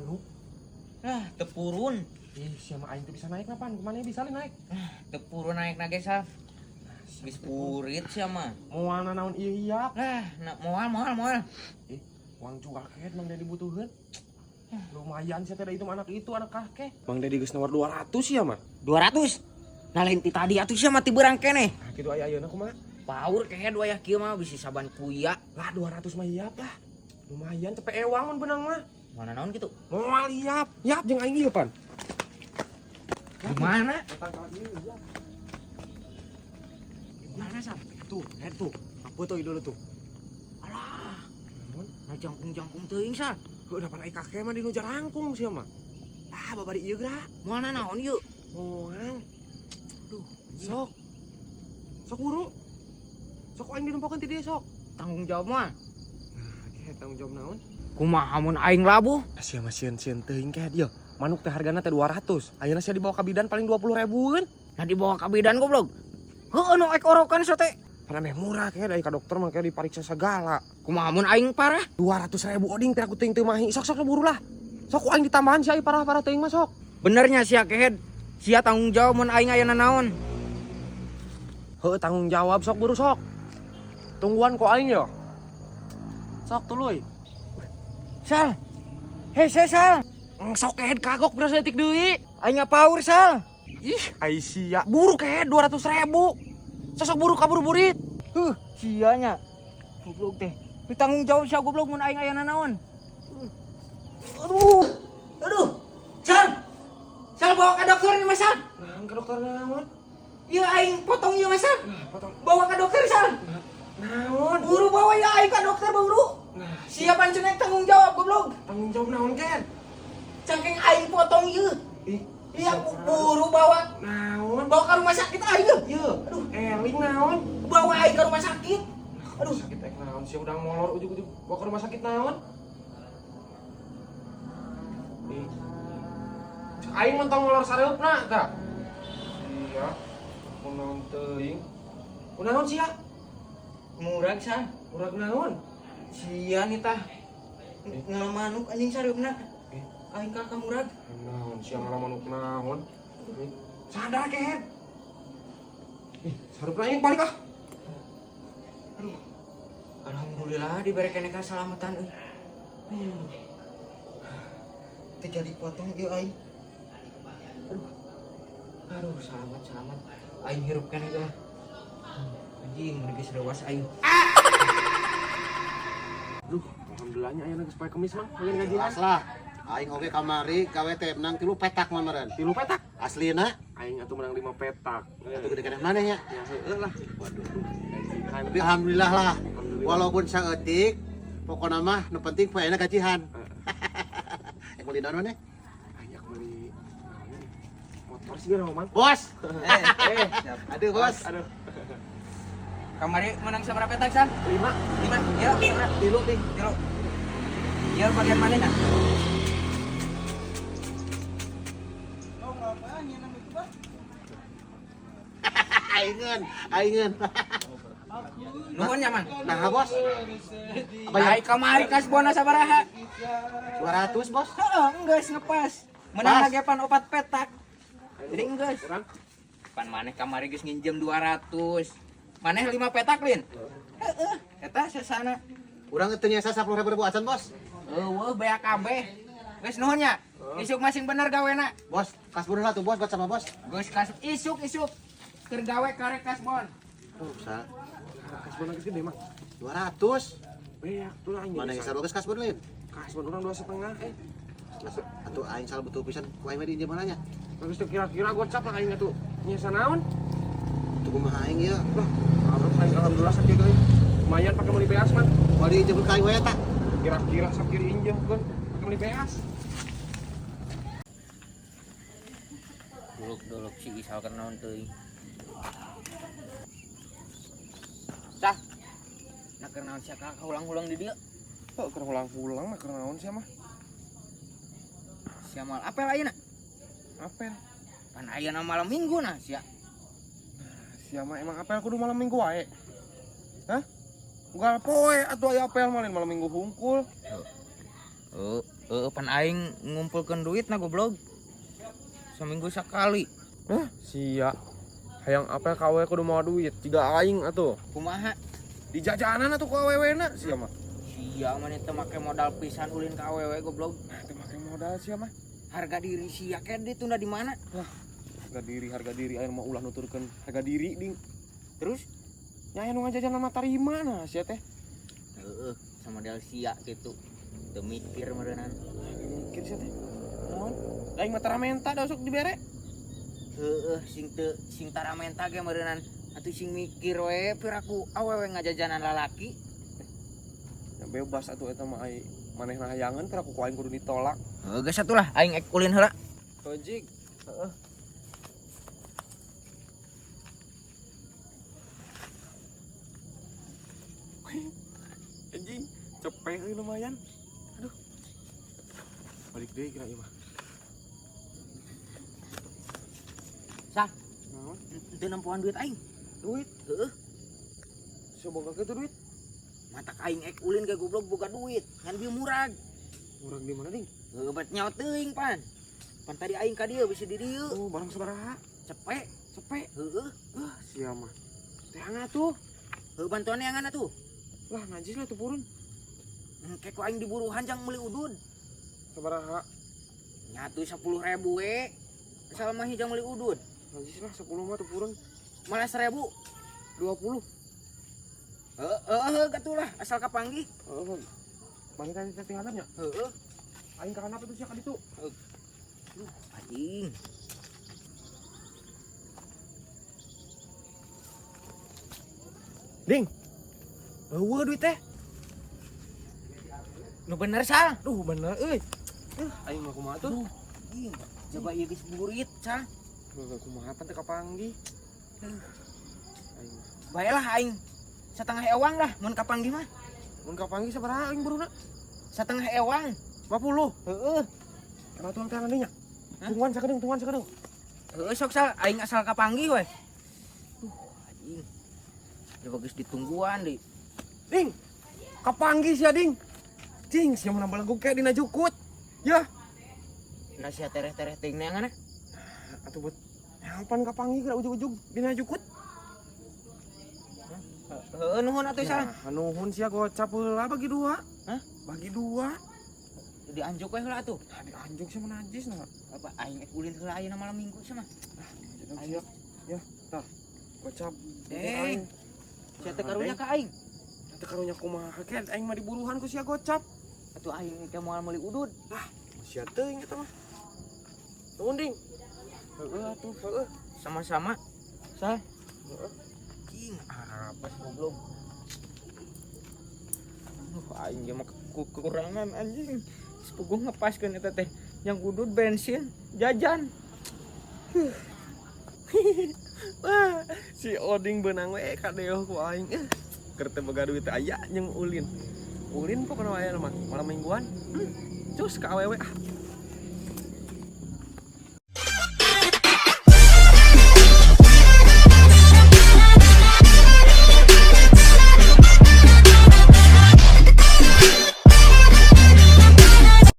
manuk. Tepurun. Siapa aing tuh bisa naik napan? Kemana bisa naik? Tepurun naik na ge sal. Bis purit sia mah. Moal naon iya. Moal. Uang cuaket Mang Dedi butuhin. Lumayan sih teh itu anak kakek. Mang Dedi geus nawar 200 ya mah. 200. Nah lain ti tadi atuh sia mah ti beurang keneh. Nah kitu aya ayeuna kumaha? Paur kayaknya dua kieu mah bisa saban kuya. Lah 200 mah iap lah. Lumayan cepet ewang mun benang mah. Mana naon gitu? Moal iap. Iap jeung aing ieu pan. Di mana? Datang ka ieu iap. Mana sal? Tuh, lihat tuh. Apa tuh dulu tuh? Alah. Nah jangkung teuing sal. Heuh dapan ai kakek mah di nu jarangkung sia mah. Ah babari ieu geura. Moalna naon ieu? Moal. Duh, sok. Sok buru. Sok aing dilumpukeun ti dieu sok. Tanggung jawab mah. Nah, tanggung jawab naon? Kumaha mun aing labuh? Sia mah sieun teuing ke dieu. Manuk teh hargana teh 200. Ayeuna sia dibawa ka bidan paling 20.000-an. Nah dibawa ka bidan goblok. Heueuh nu ek orokan sote. Pan aneh murah kayak dari ka dokter mah kayak dipariksa segala. Kumaha mun aing parah? 200.000 oding teh aku teuing teu mahi. Sok buru lah. Sok ku aing ditambahan sia parah-parah teuing mah sok. Benernya sia kehed. Sia tanggung jawab mun aing aya naon. Heuh tanggung jawab sok buru sok. Tungguan ku aing yo. Sok tuluy. Sal. Sal. Sok kehed kagok berasa detik deui. Aing ngapaur sal. Ih, ai sia. Buru kehed 200.000. Sok buru kabur burit. Sianya. Goblok teh. Ditanggung jawab sia goblok mun aing aya naon. Aduh. Sal bawa ke dokter nih, Mas Sal. Naon ka dokter naon? Ieu aing potong ieu, Mas Sal. Potong. Bawa ke dokter, Sal. Naon? Buru bawa ya aing ke dokter buru. Siapa cenah tanggung jawab goblok. Tanggung jawab naon Ken? Cangkeng aing potong ieu. Ih, Iya buru bawa. naon? Bawa ke rumah sakit aing. Ieu. Aduh, eling naon? Bawa aing ke rumah sakit. Aduh, sakit ek naon sih udah molor ujug-ujug. Bawa ke rumah sakit naon? Ih. Cek aing mentong molor sareupna tah. Iya. Kunaon teuing? Kunaon sia? Murag Sal. Murag naon? Sia nih tah. Ngamanuk anjing sareupna. Eh. Aing kakak murag. Naon sia ngalamanuk naon? Sadar Ken. Sareupna aing balik ah. Aduh. Alhamdulillah diberi kene keselamatan euy. Teu jadi potong ieu aing. Aduh, selamat. Aing hirup kene lah. Anjing, geus dewas aing. Aduh, alhamdulillahnya ayeuna geus poe Kemis mah, pengen ngaji Jelas lah. Aing oge kamari gawe teh menang 3 petak mah meureun. 3 petak. Aslina Aing atuh menang 5 petak. atuh gede keneh maneh nya. Ya heueuh lah. Waduh. Tapi alhamdulillah lah. Walaupun saeutik, pokona mah nu penting poe ayeuna gajihan. Ek meuli naon maneh? Aing beli motor sih gak Mang. Bos. Aduh bos. Aduh. Kamari menang sabaraha petak, San? 5. 5. Ya, 5. Tilu ding. Tilu. Ieu bagian manehna? Aingin. Nuhun ya, Man. Nah, bos. Baik kamari kasbona sabaraha? 200, bos. Heeh, geus ngepas. Menang lagi pan 4 petak. Jadi geus. Kurang. Pan maneh kamari geus nginjem 200. Maneh 5 petak, Lin? Heeh, eta sesana. Urang teu nyasa 10.000 acan, bos. Eueuh, bea kabeh. Geus nuhun nya. Isuk masing bener gawena. Bos, kasbun lah tuh, bos, buat sama bos. Geus kas isuk. Keur gawe karek kasbon. Oh, sa Kasbon lagi gede mah. 200. Beak tuh aing. Mana yang bagus kasbun lain? Kasbon orang 2,5. Atuh aing sal butuh pisan ku aing mah di mana nya? Bagus tuh kira-kira gocap lah aing atuh. Nyesa naon? Tuh kumaha aing ieu? Lah, harus aing alhamdulillah sakit euy. Lumayan pakai meuli beas man. Mau dijemput ka aing we eta? Kira-kira sakit injem kan pakai meuli beas. Duluk si Isal kan naon teuing. Tah. Nak keur naon sia kakak ulang-ulang di dieu? Kok keur pulang mah keur naon sia mah? Sia mal apel ayeuna? Apel. Pan ayeuna malam Minggu nah sia. Sia mah emang apel kudu malam Minggu wae. Hah? Unggal poe atuh aya apel malin malam Minggu hungkul. Oh, Pan aing ngumpulkeun duit na goblok. Seminggu sekali. Hah, sia. Hayang apel ka awewe kudu mau duit. Jiga aing atuh. Kumaha? Di jajanan atuh ku awewena sia mah. Sia mah teu make modal pisan ulin ka awewe goblok. Teu make modal sia mah. Harga diri sia ke ditunda di mana? Harga diri ayeuna mah ulah nuturkeun harga diri ding. Terus Nya anu ngajajan mah tarima nah sia teh. heeh sama modal sia gitu. Teu mikir meureunana. Mikir sia teh. Mohon. Aing mah taramenta da sok dibere. Heeh sing taramenta ge meureunana. Atuh sing mikir we piraku awewe ngajajanan lalaki. Ya bebas atuh eta mah ai manehna hayangan piraku ku aing kudu ditolak. Geus atuh lah aing ek ulin heula. Ojik. Heeh. Anjing, cepet lumayan. Aduh. Balik deui kira ieu mah. Sah, Naon? teu nempoan duit aing. Duit. Heeh, Soboga kitu duit. mata aing ek ulin ke goblok boga duit. Ngan bieu murag. Murag di mana, Ding? Heuh bet nyawa teuing pan. Pan tadi aing ka dieu bisa di dieu. Oh, barang sabaraha? Cepet. Cepet. Heeh. Sia mah. Teh angana tuh. Heuh bantuan yang atuh. Lah, najis lah tuh purun. Engke ku aing diburu hanjang meuli udud. Sabaraha? Nyatu 10.000 we. Asal mah hijang meuli udud. Najis lah 10 mah tuh purun. Malah 1.000. 20. Heeh gatulah asal kapanggih. Heeh. Balik tadi tinggalannya. Heeh. Aing ka kana tuh sia ka ditu. Anjing. Ding. Eueuh duit teh. Nu bener sal. Duh, bener euy. Aing mah kumaha tuh? Anjing. Coba ieu geus burit sal. Duh, kumaha pan teh kapanggih. Aing mah. Baiklah aing setengah ewang lah mun kapanggih mah. Mun kapanggih sabaraha aing buruna? Setengah ewang. 50. Heeh. Kana tuang teh nya. Hah? Tungguan sakedeung. Heeh sok sal aing asal kapanggih we. Anjing. Coba geus ditungguan deui. Ding. Kapanggih sia ding. Cing, sia mun balengku kayak dina jukut. Ya, Da sia tereh-tereh teuing neanganna. atuh buat hampan kapanggih kira ujug-ujug dina jukut. Heeh nuhun atuh sal. Nah, nuhun sia gocap heula bagi 2. Hah? Bagi 2. Dianjuk we heula atuh. Nah, dianjuk sia mah najis nah. Apa aing ek ulin heula ayeuna malam minggu cenah. Siap. Ya, tah. Gocap. Deng. Sia teu karunya ka aing. Teu karunya kumaha ke aing mah diburuhan ku sia gocap. Atuh aing teh moal meuli udud. Sia teuing eta mah. Nuhun ding. Heeh atuh, heeh. Sama-sama. Sal. Heeh. Anjing, apa sih goblok. Aing ge mah kekurangan anjing. Sepuguh ngepaskeun eta teh yang udud bensin, jajan. Wah, si Oding beunang we kadeo ku aing. Keur teu boga duit aya jeung ulin. Ulin pokona aya mah malam mingguan. Cus ka awewe ah.